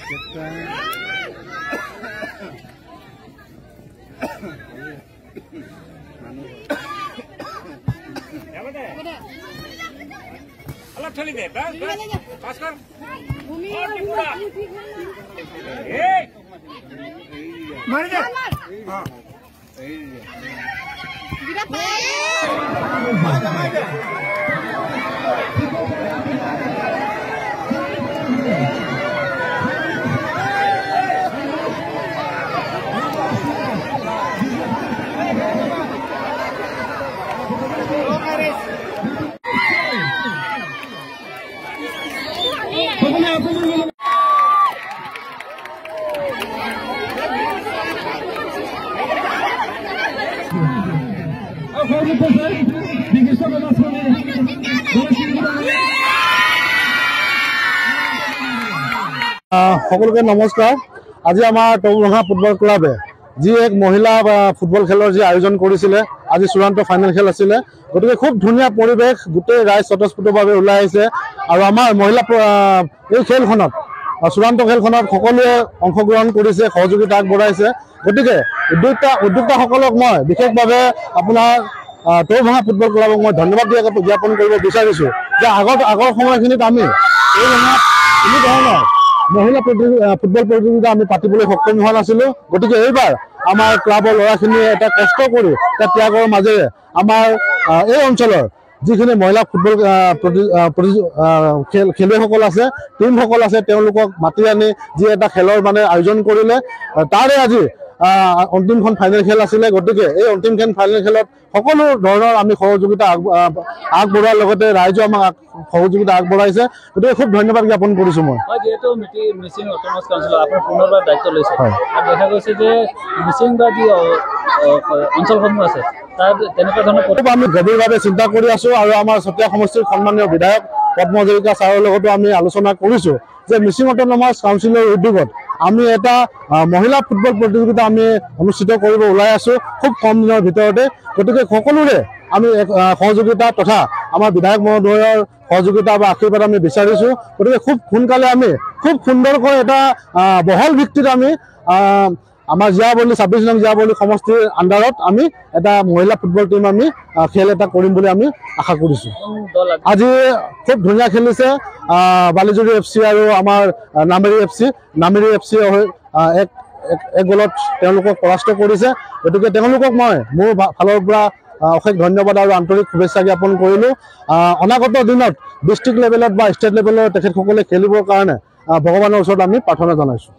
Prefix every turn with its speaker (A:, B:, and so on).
A: अलग ठेली दे बस पास कर मार दे हां
B: সকলকে নমস্কাৰ। আজি আমাৰ টৌৰভঙা ফুটবল ক্লাবে যি এক মহিলা ফুটবল খেলৰ যি আয়োজন কৰিছিলে, আজি চূড়ান্ত ফাইনেল খেল আছিলে। গতিকে খুব ধুনীয়া পৰিৱেশ, গোটেই ৰাইজ স্বতঃস্ফূৰ্তভাৱে ওলাই আহিছে আৰু আমাৰ মহিলা এই খেলখনত চূড়ান্ত খেলখনত সকলোৱে অংশগ্ৰহণ কৰিছে, সহযোগিতা আগবঢ়াইছে। গতিকে উদ্যোক্তাসকলক মই বিশেষভাৱে আপোনাৰ টৌৰভঙা ফুটবল ক্লাবক মই ধন্যবাদ জ্ঞাপন কৰিব বিচাৰিছোঁ যে আগৰ সময়খিনিত আমি কোনো ধৰণৰ মহিলা ফুটবল প্ৰতিযোগিতা আমি পাতিবলৈ সক্ষম হোৱা নাছিলোঁ। গতিকে এইবাৰ আমাৰ ক্লাবৰ ল'ৰাখিনিয়ে এটা কষ্ট কৰি এটা ত্যাগৰ মাজেৰে আমাৰ এই অঞ্চলৰ যিখিনি মহিলা ফুটবল খেলুৱৈসকল আছে, টিমসকল আছে, তেওঁলোকক মাতি আনি যি এটা খেলৰ মানে আয়োজন কৰিলে, তাৰে আজি অন্তিমখন ফাইনেল খেল আছিলে। গতিকে এই অন্তিমখন ফাইনেল খেলত সকলো ধৰণৰ আমি সহযোগিতা আগবঢ়োৱাৰ লগতে ৰাইজেও আমাক সহযোগিতা আগবঢ়াইছে। গতিকে খুব ধন্যবাদ জ্ঞাপন কৰিছোঁ মই।
C: যিহেতু মিচিং অট'নমাছ কাউন্সিলৰ আপোনাৰ পুনৰবাৰ দায়িত্ব লৈছে আৰু দেখা গৈছে যে মিচিং বা যি অঞ্চলসমূহ আছে তাত তেনেকুৱা ধৰণৰ
B: আমি গভীৰভাৱে চিন্তা কৰি আছোঁ আৰু আমাৰ চতিয়া সমষ্টিৰ সন্মানীয় বিধায়ক পদ্ম হাজৰিকা ছাৰৰ লগতো আমি আলোচনা কৰিছোঁ যে মিচিং অট'নমাছ কাউন্সিলৰ উদ্যোগত আমি এটা মহিলা ফুটবল প্ৰতিযোগিতা আমি অনুষ্ঠিত কৰিব ওলাই আছোঁ খুব কম দিনৰ ভিতৰতে। গতিকে সকলোৰে আমি সহযোগিতা তথা আমাৰ বিধায়ক মহোদয়ৰ সহযোগিতা বা আশীৰ্বাদ আমি বিচাৰিছোঁ। গতিকে খুব সোনকালে আমি খুব সুন্দৰকৈ এটা বহল ভিত্তিত আমি আমাৰ জীয়াবলী 26 নং জীয়াবলী সমষ্টিৰ আণ্ডাৰত আমি এটা মহিলা ফুটবল টিম আমি খেল এটা কৰিম বুলি আমি আশা কৰিছোঁ। আজি খুব ধুনীয়া খেলিছে বালিজুৰি FC আৰু আমাৰ নামেৰি FC। নামেৰি FC এক গলত তেওঁলোকক পৰাস্ত কৰিছে। গতিকে তেওঁলোকক মই মোৰ ফালৰ পৰা অশেষ ধন্যবাদ আৰু আন্তৰিক শুভেচ্ছা জ্ঞাপন কৰিলোঁ। অনাগত দিনত ডিষ্ট্ৰিক্ট লেভেলত বা ষ্টেট লেভেলত তেখেতসকলে খেলিবৰ কাৰণে ভগৱানৰ ওচৰত আমি প্ৰাৰ্থনা জনাইছোঁ।